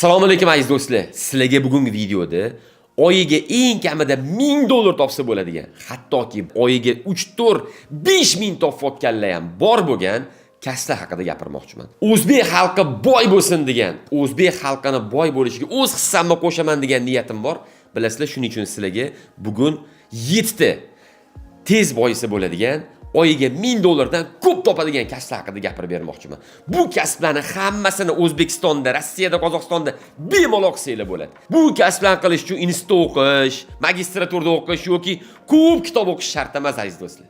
Assalomu alaykum aziz do'stlar. Sizlarga bugungi videoda oyiga eng kamida $1000 topsa bo'ladigan, hattoki oyiga 3-4-5 ming topayotganlar ham bor bo'lgan kasblar haqida gapirmoqchiman. O'zbek xalqi boy bo'lsin degan, o'zbek xalqini boy bo'lishiga o'z hissamni qo'shaman degan niyatim bor. Bilasizlar, shuning uchun sizlarga bugun 7 ta tez boyisi bo'ladigan, oyiga $1000 dan ko'p topadigan kasblar haqida gapirib bermoqchiman. Bu kasblarning hammasini O'zbekistonda, Rossiyada, Qozog'istonda bemalol qilsanglar bo'ladi. Bu kasblarni qilish uchun institut o'qish, magistraturada o'qish yoki ko'p kitob o'qish shart emas aziz do'stlar.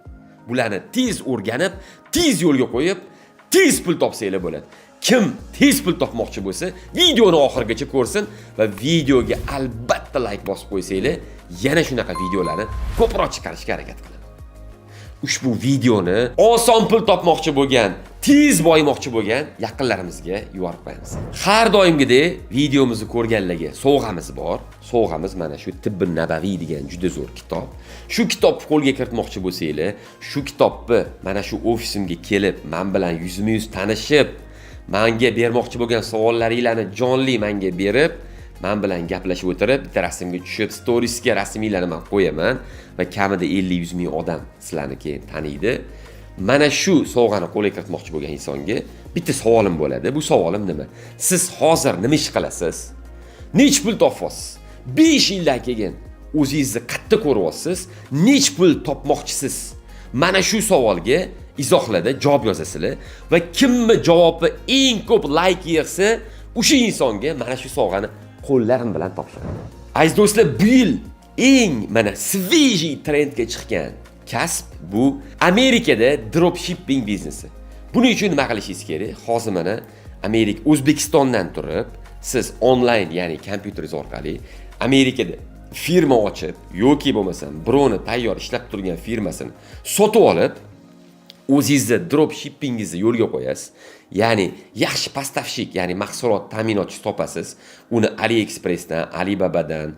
Bularni tez o'rganib, tez yo'lga qo'yib, tez pul topsanglar bo'ladi. Kim tez pul topmoqchi bo'lsa, videoni oxirigacha ko'rsin va videoga albatta like bosib qo'ysanglar, yana shunaqa videolarni ko'proq chiqarishga harakat qilaman. Ushbu videoni oson pul topmoqchi bo'lgan, tez boymoqchi bo'lgan yaqinlarimizga yuborib qo'yamiz. Har doimgidek videomizni ko'rganlarga sovg'amiz bor. Sovg'amiz mana shu Tibbin Nabaviy degan juda zo'r kitob. Shu kitobni qo'lga kiritmoqchi bo'lsanglar, shu kitobni mana shu ofisimga kelib, men bilan yuzma-yuz tanishib, menga bermoqchi bo'lgan savollaringizni jonli menga berib, men bilan gaplashib o'tirib, bitta rasmga tushib, storiesga rasminglarni men qo'yaman va kamida 50-100 ming odam sizlarni keyin taniydi. Mana shu sovg'ani qo'lga kiritmoqchi bo'lgan insonga bitta savolim bo'ladi. Bu savolim nima? Siz hozir nima ish qilasiz? Nech pul topasiz? 5 yildan keyin o'zingizni qayerda ko'ryapsiz? Nech pul topmoqchisiz? Mana shu savolga izohlarda javob yozasizlar va kimni javobi eng ko'p like yig'sa, o'sha insonga mana shu sovg'ani qo'llarim bilan topshiraman. Aziz do'stlar, bu yil eng mana svejiy trendga chiqqan kasb bu Amerikada dropshipping biznesi. Buning uchun nima qilishingiz kerak? Hozir mana O'zbekistondan turib, siz onlayn, ya'ni kompyuteringiz orqali Amerikada firma ochib yoki bo'lmasam birovni tayyor ishlab turgan firmasini sotib olib, o'zingizni dropshippingingizni yo'lga qo'yasiz. Ya'ni yaxshi pastavshik, ya'ni mahsulot ta'minotchi topasiz. Uni AliExpressdan, Alibabadan,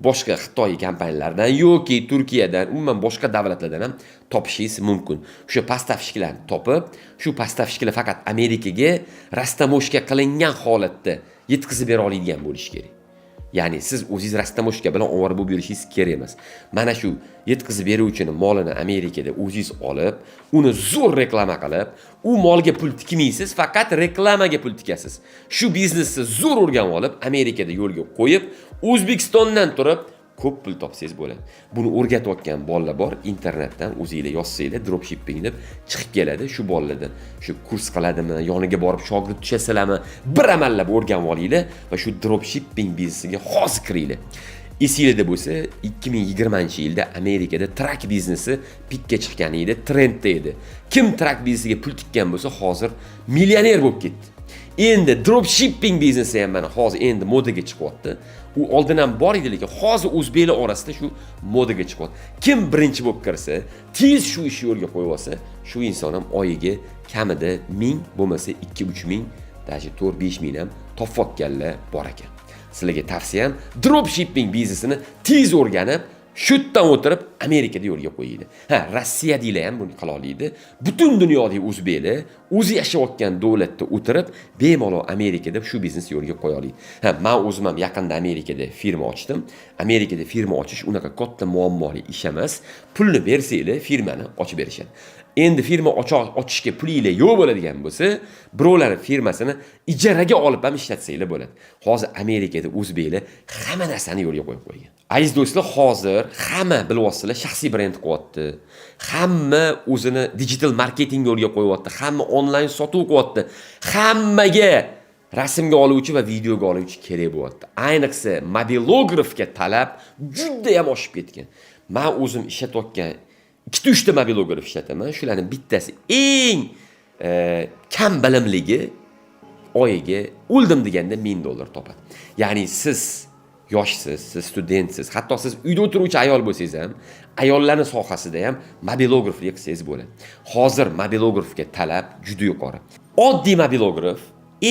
boshqa Xitoy kompaniyalaridan yoki Turkiyadan, umuman boshqa davlatlardan ham topishingiz mumkin. O'sha pastavshiklarni topib, shu pastavshiklar faqat Amerikaga rastamoshka qilingan holatda yetkazib bera oladigan bo'lish kerak. Ya'ni siz o'zingiz rastamoshka bilan ovora bo'lib yurishingiz kerak emas. Mana shu yetkazib beruvchini molini Amerikada o'zingiz olib, uni zo'r reklama qilib, u molga pul tikmaysiz, faqat reklamaga pul tikasiz. Shu biznesni zo'r o'rganib olib, Amerikada yo'lga qo'yib, O'zbekistondan turib ko'p pul topsangiz bo'ladi. Buni o'rgatayotgan bolalar bor, internetdan o'zingizlar yozsanglar dropshipping deb chiqib keladi. Shu bolalardan shu kurs qiladimi, yoniga borib shogird tushasizlarmi, bir amallab o'rganib olinglar va shu dropshipping biznesiga hozir kiringlar. Esingizda bo'lsa, 2020-yilda Amerikada trak biznesi pikka chiqqan edi, trendda edi. Kim trak biznesiga pul tikkan bo'lsa, hozir millioner bo'lib ketdi. Endi dropshipping biznesi ham mana hozir endi modaga chiqyapti. U oldin ham bor edi, lekin hozir o'zbeklar orasida shu modaga chiqyapti. Kim birinchi bo'lib kirsa, tez shu ishni yo'lga qo'yib olsa, shu inson ham oyiga kamida 1000 bo'lmasa 2-3 ming, даже 4-5 ming ham topayotganlar bor ekan. Sizlarga tavsiyam dropshipping biznesini tez o'rganib, shu yerdan o'tirib Amerikada yo'lga qo'yinglar. Rossiyadagilar ham buni qila oladi. Butun dunyodagi o'zbeklar o'zi yashayotgan davlatda o'tirib, bemalol Amerikada shu biznesni yo'lga qo'ya oladi. Men o'zim ham yaqinda Amerikada firma ochdim. Amerikada firma ochish unaqa katta muammoli ish emas. Pulni bersanglar, firmani ochib berishadi. Endi firma ochishga pulinglar yo'q bo'ladigan bo'lsa, birovlarning firmasini ijaraga olib ham ishlatsanglar bo'ladi. Hozir Amerikada o'zbeklar hamma narsani yo'lga qo'yib qo'ygan. Aziz do'stlar, hozir hamma bilyapsizlar, shaxsiy brend qilyapti. Hamma o'zini digital marketing yo'lga qo'yapti. Hamma onlayn sotuv qilyapti. Hammaga rasmga oluvchi va videoga oluvchi kerak bo'lyapti. Ayniqsa mobilografga talab juda ham oshib ketgan. Men o'zim ishlatayotgan 2-3 ta mobilograf ishlataman. Shularning bittasi eng kam bilimligi oyiga o'ldim deganda $1000 topadi. Ya'ni siz yoshsiz, siz studentsiz, hatto siz uyda o'tiruvchi ayol bo'lsangiz ham, ayollarning sohasida ham mobilograflik qilsangiz bo'ladi. Hozir mobilografga talab juda yuqori. Oddiy mobilograf,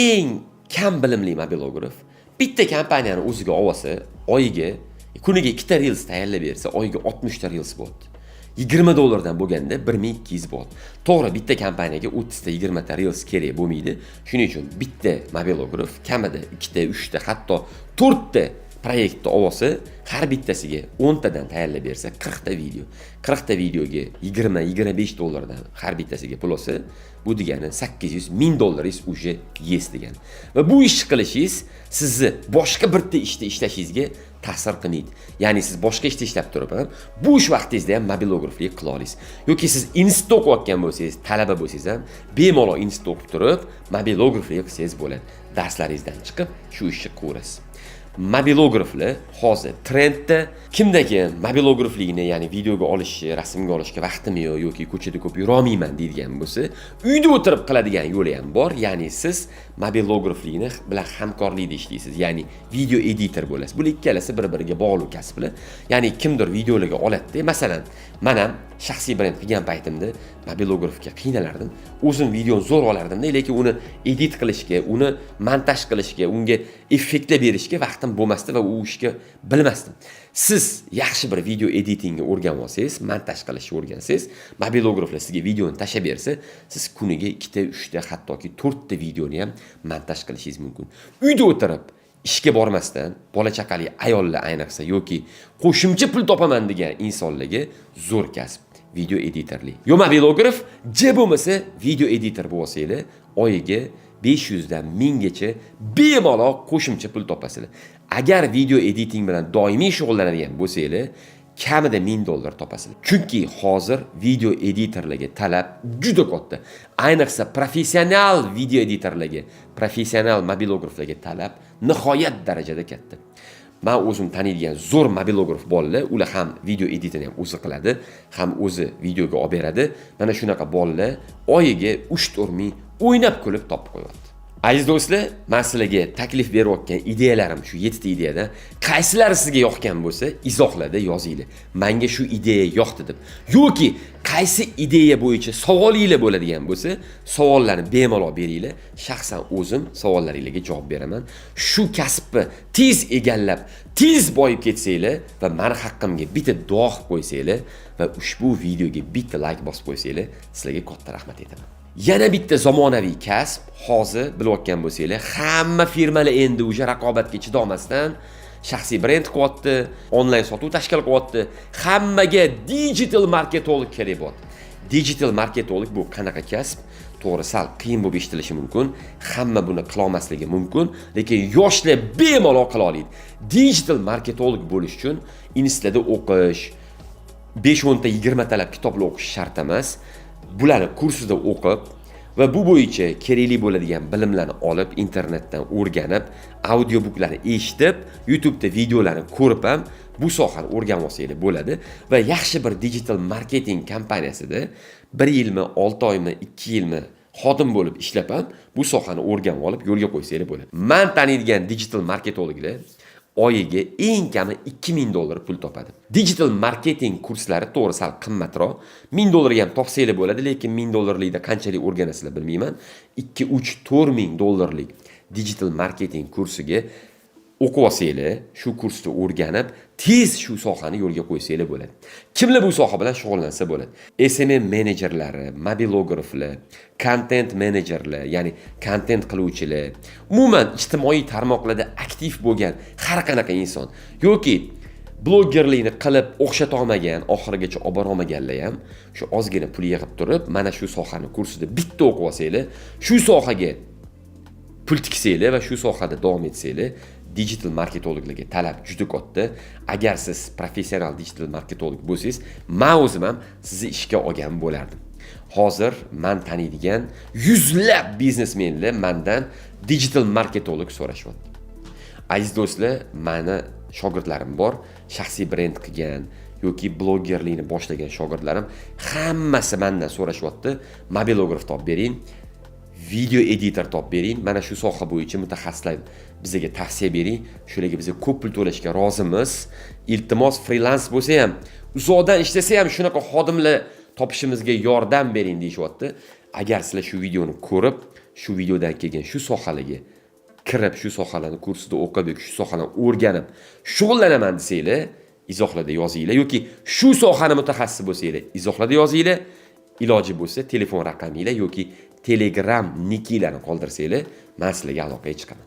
eng kam bilimli mobilograf bitta kompaniyani o'ziga olsa, oyiga kuniga 2 ta reels tayyorlab bersa, oyiga 60 ta reels bo'ladi. 20 dollardan bo'lganda 1200 bot. To'g'ri, bitta kompaniyaga 30 ta 20 ta reels kerak bo'lmaydi. Shuning uchun bitta mobilograf kamida 2 ta, 3 ta, hatto 4 ta proyektni olsa, har bittasiga 10 tadan tayyorlab bersa 40 ta video. 40 ta videoga 20-25 dollardan har bittasiga pul olsa, bu degani 800-1000 dollaringiz уже yes degani. Va bu ishni qilishingiz sizni boshqa bitta ishda ishlashingizga ta'sir qilmaydi. Ya'ni siz boshqa ishda ishlab turib ham bo'sh vaqtingizda ham mobilograflik qila olasiz. Yoki siz institut o'qiyotgan bo'lsangiz, talaba bo'lsangiz ham bemalol institut o'qib turib mobilograflik qilsangiz bo'ladi. Darslaringizdan chiqib shu ishni qilaverasiz. Mobilograflar hozir trendda. Kimda kim mobilograflikni, ya'ni videoga olishni, rasmga olishga vaqtim yo'q yoki ko'chada ko'p yura olmayman deydigan bo'lsa, uyda o'tirib qiladigan yo'li ham bor. Ya'ni siz mobilograflikni bilan hamkorlikda ishlaysiz, ya'ni video editor bo'lasiz. Bu ikkalasi bir-biriga bog'liq kasblar. Ya'ni kimdir videolarga oladi. Masalan, men ham shaxsiy brend qilgan paytimda mobilografga qiynalardim. O'zim videoni zo'r olardim-da, lekin uni edit qilishga, uni montaj qilishga, unga effektlar berishga vaqtim bo'lmasdi va u ishga bilmasdim. Siz yaxshi bir video editingni o'rganib olsangiz, montaj qilishni o'rgansangiz, mobilograflar sizga videoni tashlab bersa, siz kuniga 2 ta, 3 ta, hattoki 4 ta videoni ham montaj qilishingiz mumkin. Uyda o'tirib ishga bormasdan, bola chaqali ayollar ayniqsa yoki qo'shimcha pul topaman degan insonlarga zo'r kasb video editorlik. Yo mobilograf, je bo'lmasa video editor bo'lsanglar, oyiga 500 dan 1000 gacha bemalol qo'shimcha pul topasizlar. Agar video editing bilan doimiy shug'ullanadigan bo'lsanglar, kamida 1000 dollar topasizlar. Chunki hozir video editorlarga talab juda katta. Ayniqsa professional video editorlarga, professional mobilograflarga talab nihoyat darajada katta. Men o'zim taniydigan zo'r mobilograf bolalar, ular ham video editini ham o'zi qiladi, ham o'zi videoga olib beradi. Mana shunaqa bolalar oyiga 3-4 ming o'ynab kulib topib qo'yadi. Aziz do'stlar, men sizlarga taklif berayotgan ideyalarim shu 7 ta ideyadan qaysilari sizga yoqgan bo'lsa, izohlarda yozinglar. Menga shu ideya yoqdi deb. Yoki qaysi ideya bo'yicha savolinglar bo'ladigan bo'lsa, savollarni bemalol beringlar. Shaxsan o'zim savollaringizga javob beraman. Shu kasbni tez egallab, tez boyib ketsanglar va meni haqqimga bitta duo qilib qo'ysanglar va ushbu videoga bitta like bosib qo'ysanglar, sizlarga katta rahmat aytaman. Yana bitta zamonaviy kasb, hozir bilayotgan bo'lsanglar, hamma firmalar endi o'sha raqobatga chidolmasdan shaxsiy brend qilyapti, onlayn sotuv tashkil qilyapti. Hammaga digital marketing kerak bo'ladi. Digital marketing bu qanaqa kasb? To'g'ri, sal qiyin bo'lib eshitilishi mumkin. Hamma buni qila olmasligi mumkin, lekin yoshlar bemalol qila oladi. Digital marketing bo'lish uchun institutda o'qish, 5-10 ta 20 talab kitoblar o'qish shart emas. Bularni kursida o'qib va bu bo'yicha kerakli bo'ladigan bilimlarni olib, internetdan o'rganib, audiobooklarni eshitib, YouTube'da videolarni ko'rib ham bu sohani o'rganib olsangiz bo'ladi va yaxshi bir digital marketing kompaniyasida 1 yilmi, 6 oymi, 2 yilmi xodim bo'lib ishlab ham bu sohani o'rganib olib yo'lga qo'ysangiz bo'ladi. Men taniydigan digital marketinglar oyiga eng kami 2000 dollar pul topadi. Digital marketing kurslari to'g'ri sal qimmatroq. 1000 dollarga ham topsanglar bo'ladi, lekin 1000 dollarlikda qanchalik o'rganasizlar bilmayman. 2-3-4 ming dollarlik digital marketing kursiga o'qib olsanglar, shu kursni o'rganib, tez shu sohani yo'lga qo'ysanglar bo'ladi. Kimlar bu soha bilan shug'ullansa bo'ladi? SMM menejerlari, mobilograflar, content menejerlar, ya'ni content qiluvchilar, umuman ijtimoiy tarmoqlarda aktiv bo'lgan har qanaqa inson yoki blogerlikni qilib o'xshata olmagan, oxirigacha olib bora olmaganlar ham shu ozgina pul yig'ib turib, mana shu sohani kursida bitta o'qib olsanglar, shu sohaga pul tiksanglar va shu sohada davom etsanglar, digital marketinglarga talab juda katta. Agar siz professional digital marketing bo'lsangiz, men o'zim ham sizni ishga olgan bo'lardim. Hozir men taniydigan yuzlab biznesmenlar mendan digital marketing so'rashyapti. Aziz do'stlar, meni shogirdlarim bor, shaxsiy brend qilgan yoki blogerlikni boshlagan shogirdlarim hammasi mendan so'rashyapti. Mobilograf topib bering, video editor topib bering, mana shu soha bo'yicha mutaxassislar bizga tavsiya bering, shularga biz ko'p pul to'lashga rozimiz. Iltimos freelans bo'lsa ham, uzoqdan ishlasa ham shunaqa xodimlar topishimizga yordam bering deyishyapti. Agar sizlar shu videoni ko'rib, shu videodan kelgan shu sohalarga kirib, shu sohalarni kursida o'qib, shu sohalarni o'rganib, shug'ullanaman desanglar, izohlarda yozinglar yoki shu sohani mutaxassisi bo'lsanglar, izohlarda yozinglar. Iloji bo'lsa telefon raqaminglar yoki Telegram nikilarni qoldirsanglar, men sizlarga aloqaga chiqaman.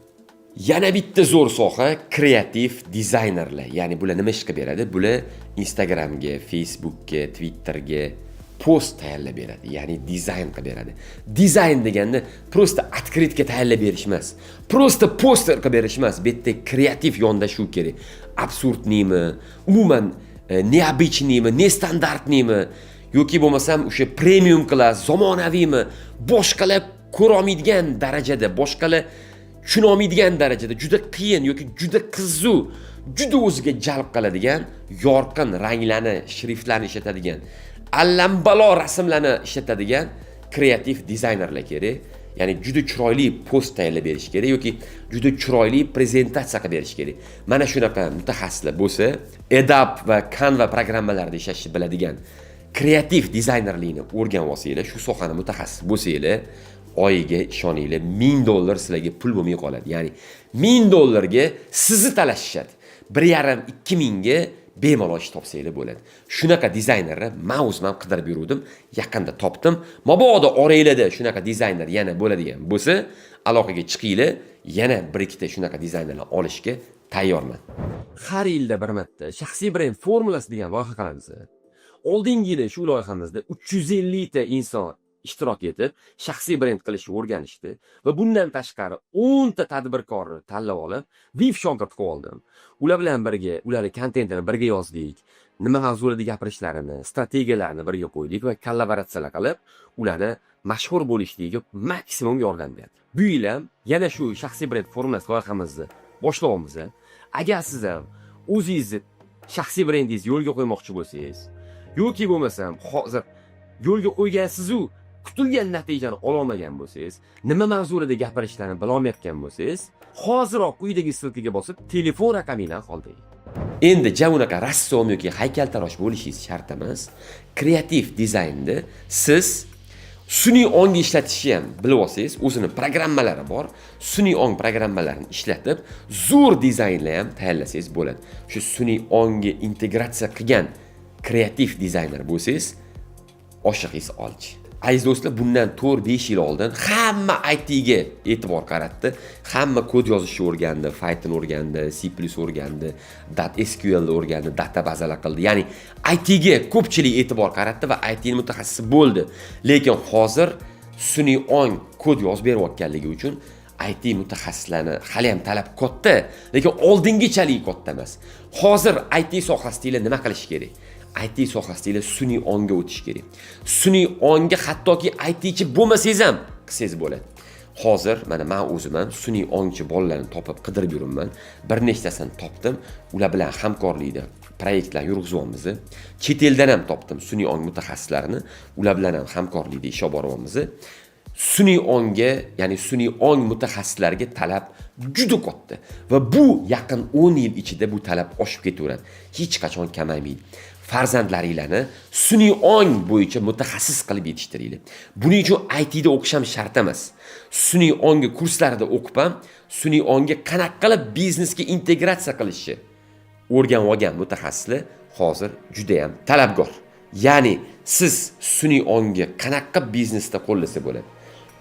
Yana bitta zo'r soha kreativ dizaynerlar. Ya'ni bular nima ish qilib beradi? Bular Instagramga, Facebookga, Twitterga post tayyorlab beradi. Ya'ni dizayn qilib beradi. Dizayn deganda prosta открытка tayyorlab berish emas. Prosta poster qilib berish emas. Bu yerda kreativ yondashuv kerak. Absurdnimi, umuman neobычныйmi, nestandартныйmi yoki bo'lmasam o'sha premium klass, zamonaviymi, boshqalar ko'ra olmaydigan darajada, boshqalar tushuna olmaydigan darajada juda qiyin yoki juda qiziq, juda o'ziga jalb qiladigan yorqin ranglarni, shriftlarni ishlatadigan, allambalo rasmlarni ishlatadigan kreativ dizaynerlar kerak. Ya'ni juda chiroyli post tayyorlab berish kerak yoki juda chiroyli prezentatsiya qilib berish kerak. Mana shunaqa mutaxassislar bo'lsa, Adobe va Canva programmalarida ishlashni biladigan kreativ dizaynerlikni o'rganib olsanglar, shu sohani mutaxassis bo'lsanglar, oyiga ishoninglar, $1000 sizlarga pul bo'lmay qoladi. Ya'ni $1000 sizni talashishadi. 1,5-2 ga bemalol ish topsanglar bo'ladi. Shunaqa dizaynerni men o'zim ham qidirib yurdim, yaqinda topdim. Mabodo oranglarda shunaqa dizayner yana bo'ladigan bo'lsa, aloqaga chiqinglar, yana 1-2 ta shunaqa dizaynerlarni olishga tayyorman. Har yilda bir marta shaxsiy brend formulasi degan loyiha qilamiz. Oldingi yili shu loyihamizda 350 ta inson ishtirok etib, shaxsiy brend qilishni o'rganishdi va bundan tashqari 10 ta tadbirkorni tanlab olib, VIP shogird qilib oldim. Ular bilan birga, ularning kontentini birga yozdik, nima mavzularda gapirishlarini, strategiyalarini birga qo'ydik va kollaboratsiyalar qilib, ularni mashhur bo'lishligiga maksimum yordam berdi. Bu yil ham yana shu shaxsiy brend formulasi loyihamizni boshlaymiz. Agar siz ham o'zingizni shaxsiy brendingizni yo'lga qo'ymoqchi bo'lsangiz, yoki bo'lmasam hozir yo'lga qo'ygansiz-u kutilgan natijani ola olmagan bo'lsangiz, nima mavzularda gapirishlarni bila olmayotgan bo'lsangiz, hoziroq quyidagi ssilkaga bosib telefon raqamingizdan qoldiring. Endi unaqa rassom yoki haykaltarosh bo'lishingiz shart emas. Kreativ dizaynda siz sun'iy ongni ishlatishni ham bilib olsangiz, o'zini programmalari bor. Sun'iy ong programmalarini ishlatib, zo'r dizaynlar ham tayyorlasangiz bo'ladi. Shu sun'iy ongga integratsiya qilgan kreativ dizayner bo'lsangiz, oshig'ingiz olchi. Aziz do'stlar, bundan 4-5 yil oldin hamma IT ga e'tibor qaratdi. Hamma kod yozishni o'rgandi, Python o'rgandi, C++ o'rgandi, .SQL o'rgandi, data bazalar qildi. Ya'ni IT ga ko'pchilik e'tibor qaratdi va IT mutaxassisi bo'ldi. Lekin hozir sun'iy ong kod yozib berayotganligi uchun IT mutaxassislarni hali ham talab katta, lekin oldingichalik katta emas. Hozir IT sohasida nima qilish kerak? IT sohasida sun'iy ongga o'tish kerak. Sun'iy ongga hattoki ITchi bo'lmasangiz ham qilsangiz bo'ladi. Hozir mana men o'zim ham sun'iy ongchi bolalarni topib qidirib yuribman. Bir nechtasini topdim. Ular bilan hamkorlikda proyektlar yurg'izyapmiz. Chet eldan ham topdim sun'iy ong mutaxassislarini. Ular bilan ham hamkorlikda ish olib boryapmiz. Sun'iy ongga, ya'ni sun'iy ong mutaxassislariga talab juda katta va bu yaqin 10 yil ichida bu talab oshib ketaveradi. Hech qachon kamaymaydi. Farzandlaringlarni sun'iy ong bo'yicha mutaxassis qilib yetishtiringlar. Buning uchun IT da o'qish ham shart emas. Sun'iy ong kurslarida o'qib ham sun'iy ongga qanaqa qilib biznesga integratsiya qilishni o'rganib olgan mutaxassislar hozir juda ham talabgor. Ya'ni siz sun'iy ongga qanaqa biznesda qo'llasa bo'ladi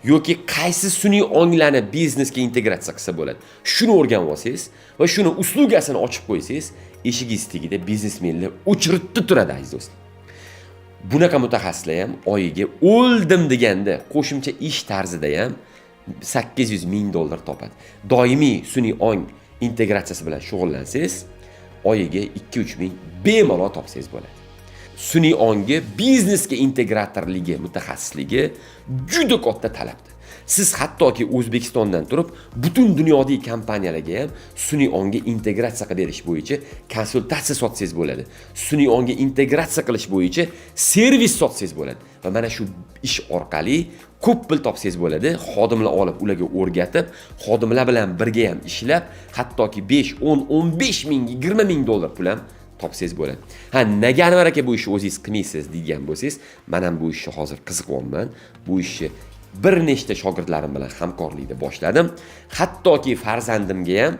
yoki qaysi sun'iy onglarni biznesga integratsiya qilsa bo'ladi. Shuni o'rganib olsangiz va shuni uslugasini ochib qo'ysangiz, eshigingiz tagida biznesmenlar o'chiribdi turadi aziz do'stlar. Bunaqa mutaxassislar ham oyiga o'ldim deganda qo'shimcha ish tarzida ham $800,000 topadi. Doimiy sun'iy ong integratsiyasi bilan shug'ullansangiz, oyiga 2-3 ming bemalol topsangiz bo'ladi. Sun'iy ongga biznesga integratorligi, mutaxassisligi juda katta talabdir. Siz hattoki O'zbekistondan turib, butun dunyodagi kompaniyalarga ham sun'iy ongga integratsiya qilib berish bo'yicha konsultatsiya sotsangiz bo'ladi. Sun'iy ongga integratsiya qilish bo'yicha servis sotsangiz bo'ladi. Va mana shu ish orqali ko'p pul topsangiz bo'ladi. Xodimlar olib, ularga o'rgatib, xodimlar bilan birga ham ishlab, hattoki 5, 10, 15 ming, 20 ming dollar pul ham topsangiz bo'ladi. Ha, nega Anvar aka bu ishni o'zingiz qilmaysiz degan bo'lsangiz, men ham bu ishni hozir qiziqyapman. Bu ishni bir nechta shogirdlarim bilan hamkorlikda boshladim. Hattoki farzandimga ham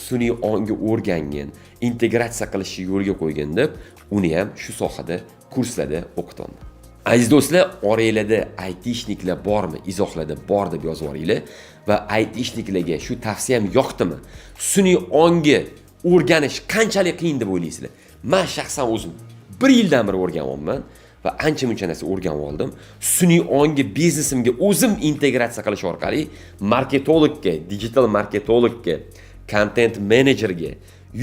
sun'iy ongga o'rgangan, integratsiya qilishni yo'lga qo'ygan deb, uni ham shu sohada kurslarda o'qityapman. Aziz do'stlar, oranglarda aytishniklar bormi? Izohlarda bor deb yozib yuboringlar va aytishniklarga shu tavsiyam yoqdimi? Sun'iy ongga o'rganish qanchalik qiyin deb o'ylaysizlar? Men shaxsan o'zim 1 yildan beri o'rganyapman va ancha-muncha narsa o'rganib oldim. Sun'iy ongga biznesimga o'zim integratsiya qilish orqali marketologga, digital marketologga, content menejerga,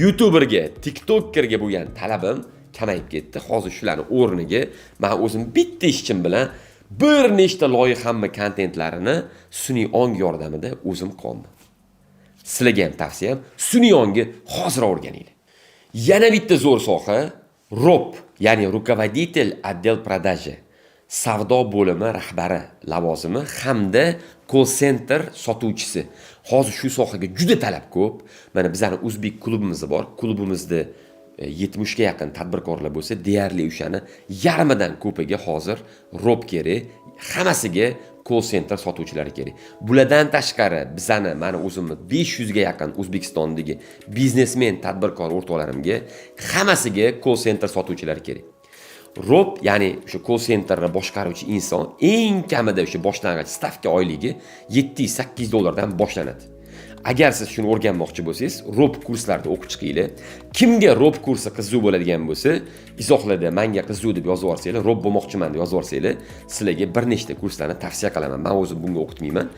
youtuberga, tiktokkerga bo'lgan talabim kamayib ketdi. Hozir shularning o'rniga men o'zim bitta ishchim bilan bir nechta loyihamni kontentlarini sun'iy ong yordamida o'zim qildim. Sizlarga ham tavsiyam, sun'iy ongni hozir o'rganinglar. Yana bitta zo'r soha ROP, ya'ni rukovodитель отдел продажи, savdo bo'limi rahbari lavozimi hamda call center sotuvchisi. Hozir shu sohaga juda talab ko'p. Mana bizning o'zbek klubimiz bor. Klubimizda 70 ga yaqin tadbirkorlar bo'lsa, deyarli o'shani yarmidan ko'piga hozir ROP kerak. Hammasiga call center sotuvchilari kerak. Bulardan tashqari bizani mana o'zimni 500 ga yaqin O'zbekistondagi biznesmen tadbirkor o'rtoqlarimga hammasiga call center sotuvchilari kerak. ROP, ya'ni o'sha call centerni boshqaruvchi inson eng kamida o'sha boshlang'ich stavka oyligi 700-800 dollardan boshlanadi. Agar siz shuni o'rganmoqchi bo'lsangiz, ROP kurslarida o'qib chiqinglar. Kimga ROP kursi qiziq bo'ladigan bo'lsa, izohlarda menga qiziq deb yozib yuborsanglar, ROP bo'lmoqchiman deb yozib yuborsanglar, sizlarga bir nechta kurslarni tavsiya qilaman. Men o'zim bunga o'qitmayman.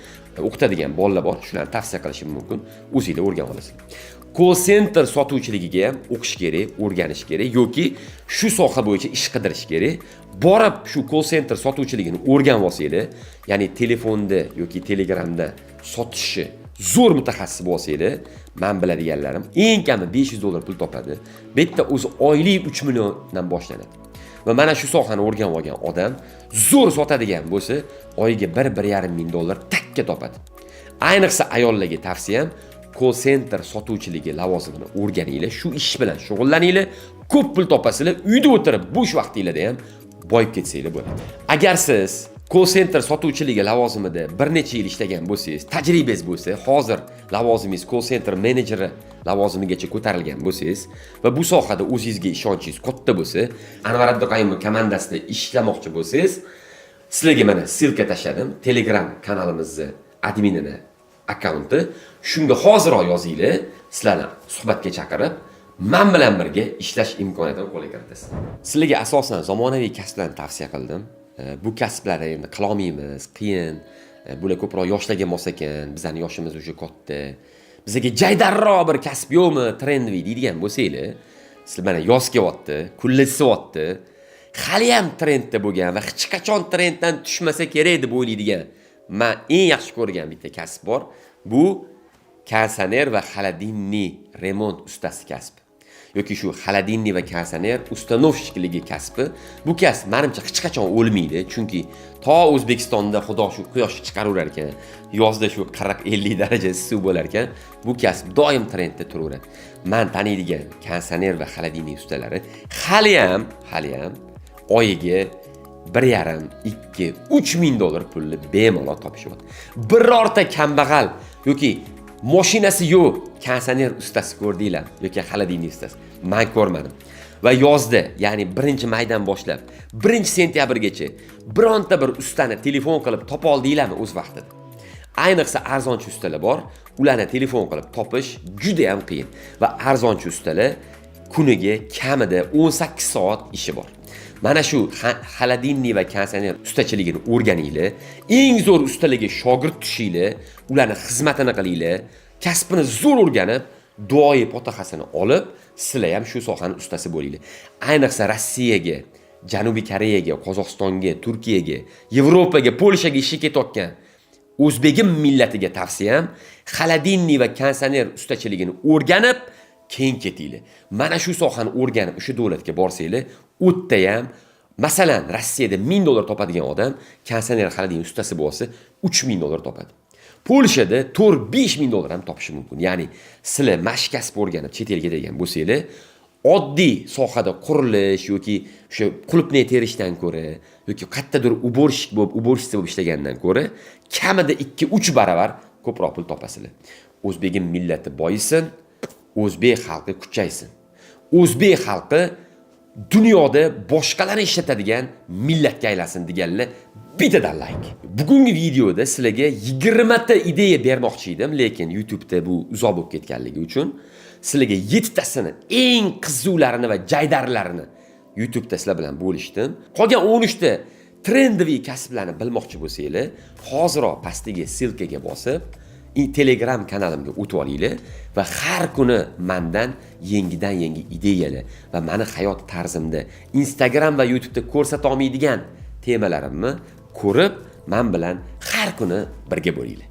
O'qitadigan bolalar bor, shularni tavsiya qilishim mumkin. O'zingizlar o'rganib olasizlar. Call center sotuvchiligiga ham o'qish kerak, o'rganish kerak yoki shu soha bo'yicha ish qidirish kerak. Borib shu call center sotuvchiligini o'rganib olsanglar, ya'ni telefonda yoki Telegramda sotishni zo'r mutaxassis bo'lsanglar, men biladiganlarim eng kami 500 dollar pul topadi. Bitta o'zi oylik 3 milliondan boshlanadi. Va mana shu sohani o'rganib olgan odam zo'r sotadigan bo'lsa, oyiga 1-1,5 ming dollar takka topadi. Ayniqsa ayollarga tavsiyam, call center sotuvchiligi lavozimini o'rganinglar, shu ish bilan shug'ullaninglar, ko'p pul topasizlar, uyda o'tirib bo'sh vaqtingizda ham boyib ketsanglar bo'ladi. Agar siz call center sotuvchiligi lavozimida bir necha yil ishlagan bo'lsangiz, tajribangiz bo'lsa, hozir lavozimingiz call center menejeri lavozimigacha ko'tarilgan bo'lsangiz va bu sohada o'zingizga ishonchingiz katta bo'lsa, Anvar Abduqayimov komandasida ishlamoqchi bo'lsangiz, sizlarga mana silka tashladim, Telegram kanalimizni adminini akkaunti. Shunga hoziroq yozinglar, sizlarni suhbatga chaqirib, men bilan birga ishlash imkoniyatini qo'lga kiritasiz. Sizlarga asosan zamonaviy kasblarni tavsiya qildim. Bu kasblarni endi qila olmaymiz, qiyin. Bular ko'proq yoshlarga mos ekan, bizning yoshimiz o'sha katta. Bizga jaydarroq bir kasb yo'qmi, trendiy deydigan bo'lsanglar, sizlar mana yoz kelyapti, kunlar isyapti. Hali ham trendda bo'lgan va hech qachon trenddan tushmasa kerak deb o'ylaydigan men eng yaxshi ko'rgan bitta kasb bor. Bu konditsioner va xolodilniy remont ustasi kasbi. Yoki shu xolodilniy va konditsioner ustanovshchiligi kasbi. Bu kasb menimcha hech qachon o'lmaydi, chunki to O'zbekistonda xudo shu quyosh chiqaraverar ekan, yozda shu 40-50 daraja issiq bo'lar ekan, bu kasb doim trendda turaveradi. Men taniydigan konditsioner va xolodilniy ustalari hali ham oyiga 1,5, 2, 3 ming dollar pulni bemalol topishyapti. Birorta kambag'al yoki mashinasi yo'q konditsioner ustasi ko'rdinglar yoki xolodilniy ustasi. Men ko'rmadim. Va yozda, ya'ni 1-maydan boshlab 1-sentyabrgacha bironta bir ustani telefon qilib topa oldinglarmi o'z vaqtida? Ayniqsa arzonchi ustalar bor, ularni telefon qilib topish juda ham qiyin va arzonchi ustalar kuniga kamida 18 soat ishi bor. Mana shu xolodilniy va konditsioner ustachiligini o'rganinglar, eng zo'r ustalarga shogird tushinglar, ularning xizmatini qilinglar, kasbini zo'r o'rganib, duoyi potahasini olib, sizlar ham shu sohaning ustasi bo'linglar. Ayniqsa Rossiyaga, Janubiy Koreyaga, Qozog'istonga, Turkiyaga, Yevropaga, Polshaga ishga ketayotgan o'zbegim millatiga tavsiyam, xolodilniy va konditsioner ustachiligini o'rganib, keyin ketinglar. Mana shu sohani o'rganib o'sha davlatga borsanglar, o'tda ham, masalan, Rossiyada 1000 dollar topadigan odam konditsioner xolodilniy ustasi bo'lsa, 3000 dollar topadi. Polshada 4-5 ming dollar ham topishi mumkin. Ya'ni sizlar mashq kasb o'rganib chet elga degan bo'lsanglar, oddiy sohada qurilish yoki o'sha qulupnay terishdan ko'ra yoki qayerdadir уборщица bo'lib ishlagandan ko'ra kamida 2-3 baravar ko'proq pul topasizlar. O'zbegim millati boyisin, o'zbek xalqi kuchaysin. O'zbek xalqi dunyoda boshqalarni ishlatadigan millatga aylansin deganlar bittadan like. Bugungi videoda sizlarga 20 ta ideya bermoqchi edim, lekin YouTube'da bu uzoq bo'lib ketganligi uchun sizlarga 7 tasini eng qizuvlarini va jaydarlarini YouTube'da sizlar bilan bo'lishdim. Qolgan 13 ta trendiy kasblarni bilmoqchi bo'lsanglar, hozirroq pastdagi silkaga bosib, Telegram kanalimga o'tib olinglar va har kuni mendan yangi ideyalar va meni hayot tarzimda Instagram va YouTube'da ko'rsata olmaydigan temalarimni ko'rib, men bilan har kuni birga bo'linglar.